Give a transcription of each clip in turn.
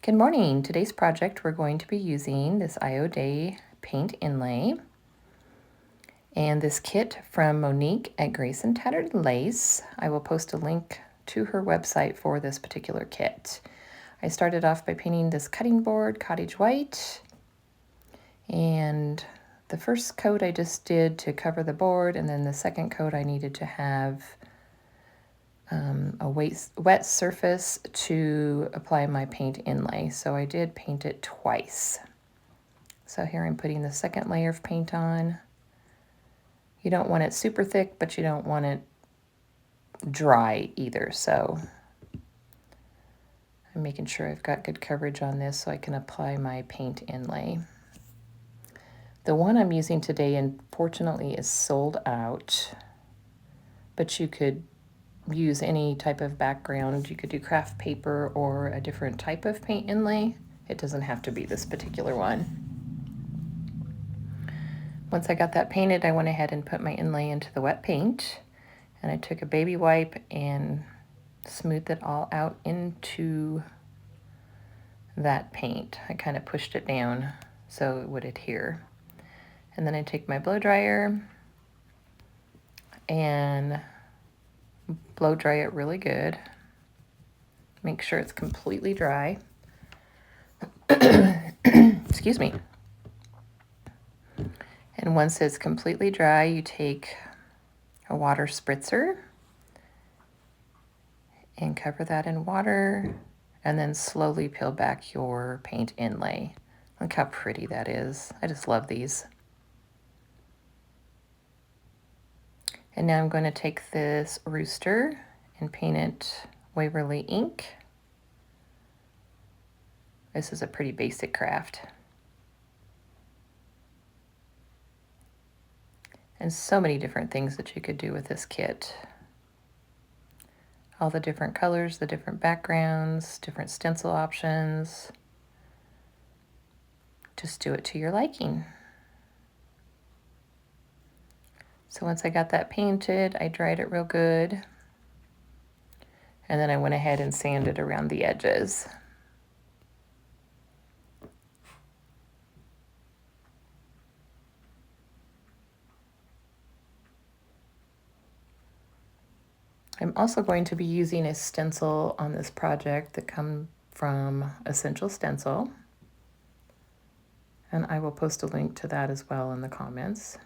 Good morning. Today's project we're going to be using this IO Day paint inlay and this kit from Monique at Grace and Tattered Lace. I will post a link to her website for this particular kit. I started off by painting this cutting board cottage white, and the first coat I just did to cover the board, and then the second coat I needed to have a wet surface to apply my paint inlay. So I did paint it twice. So here I'm putting the second layer of paint on. You don't want it super thick, but you don't want it dry either. So I'm making sure I've got good coverage on this so I can apply my paint inlay. The one I'm using today, unfortunately, is sold out, but you could use any type of background. You could do craft paper or a different type of paint inlay. It doesn't have to be this particular one. Once I got that painted, I went ahead and put my inlay into the wet paint, and I took a baby wipe and smoothed it all out into that paint. I kind of pushed it down so it would adhere. And then I take my blow dryer and blow dry it really good. Make sure it's completely dry. Excuse me. And once it's completely dry, you take a water spritzer and cover that in water, and then slowly peel back your paint inlay. Look how pretty that is. I just love these. And now I'm going to take this rooster and paint it Waverly ink. This is a pretty basic craft. And so many different things that you could do with this kit. All the different colors, the different backgrounds, different stencil options. Just do it to your liking. So once I got that painted, I dried it real good. And then I went ahead and sanded around the edges. I'm also going to be using a stencil on this project that comes from Essential Stencil. And I will post a link to that as well in the comments.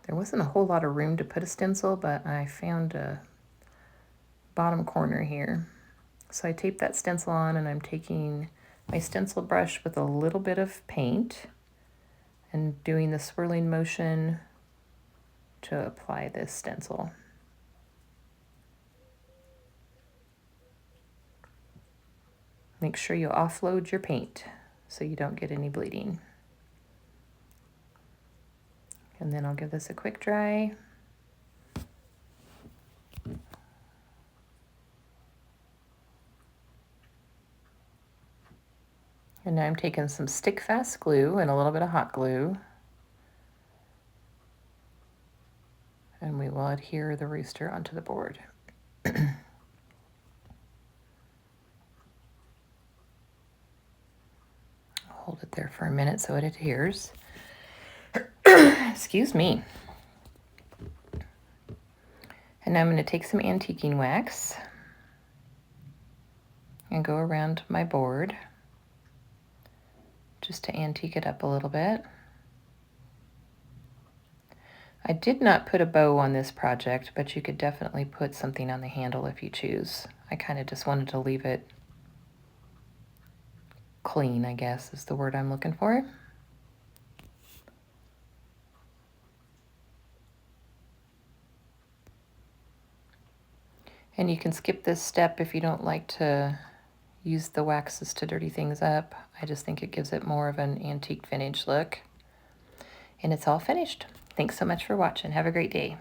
There wasn't a whole lot of room to put a stencil, but I found a bottom corner here. So I taped that stencil on, and I'm taking my stencil brush with a little bit of paint and doing the swirling motion to apply this stencil. Make sure you offload your paint so you don't get any bleeding. And then I'll give this a quick dry. And now I'm taking some stick fast glue and a little bit of hot glue. And we will adhere the rooster onto the board. Hold it there for a minute so it adheres. Excuse me. And now I'm going to take some antiquing wax and go around my board just to antique it up a little bit. I did not put a bow on this project, but you could definitely put something on the handle if you choose. I kind of just wanted to leave it clean, I guess is the word I'm looking for. And you can skip this step if you don't like to use the waxes to dirty things up. I just think it gives it more of an antique vintage look. And it's all finished. Thanks so much for watching. Have a great day.